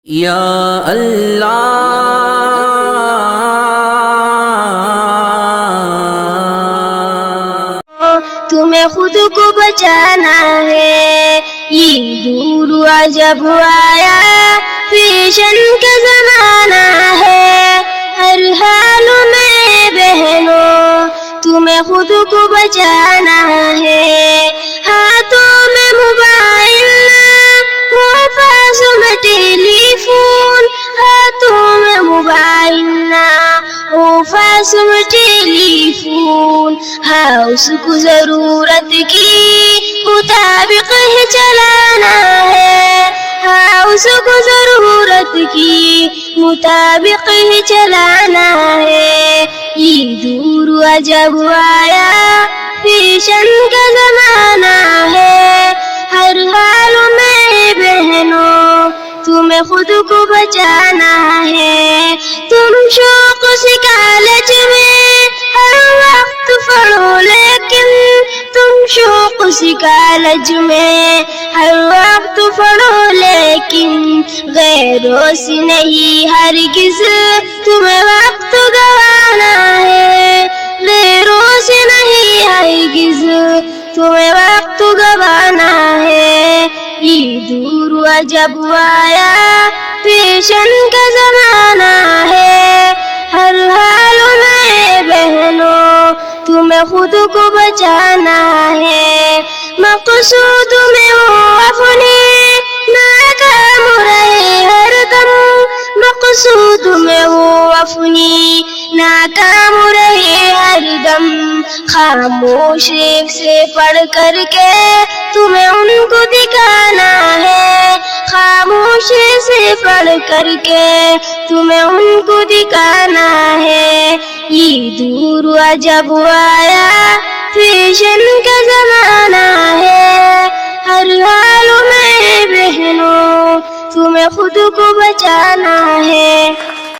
یا اللہ، تمہیں خود کو بچانا ہے، یہ دور عجب آیا فیشن کا زمانہ ہے، ہر حال میں بہنوں تمہیں خود کو بچانا ہے، ہاتھوں میں موبائل وہ پاس میں ٹیلی فون، ہاتھوں میں موبائل وہ پاس میں ٹیلی فون، ہاں اس کو ضرورت کی مطابق ہی چلانا ہے، ہاں اس کو ضرورت کی مطابق ہی چلانا ہے، یہ دور عجب آیا فیشن کا زمانہ ہے، ہر حال میں بہنوں تمہیں خود کو بچانا ہے، تم شوق سے کالج میں ہر وقت پڑھو، لیکن تم شوق سے کالج میں ہر وقت پڑھو، لیکن غیروں سے نہیں ہرگز تمہیں وقت گوانا ہے، غیروں سے نہیں ہرگز تمہیں وقت گوانا ہے، یہ دور عجب آیا فیشن کا زمانہ ہے، ہر حال میں بہنوں تمہیں خود کو بچانا ہے، مقصود میں ہو اپنی ناکام رہے ہر دم، مقصود میں ہو اپنی ناکام رہے ہر دم، خاموش سے پڑھ کر کے تمہیں ان کو دکھانا ہے، خاموش سے پڑھ کر کے تمہیں ان کو دکھانا ہے، یہ دور عجب آیا فیشن کا زمانہ ہے، ہر حال میں بہنوں تمہیں خود کو بچانا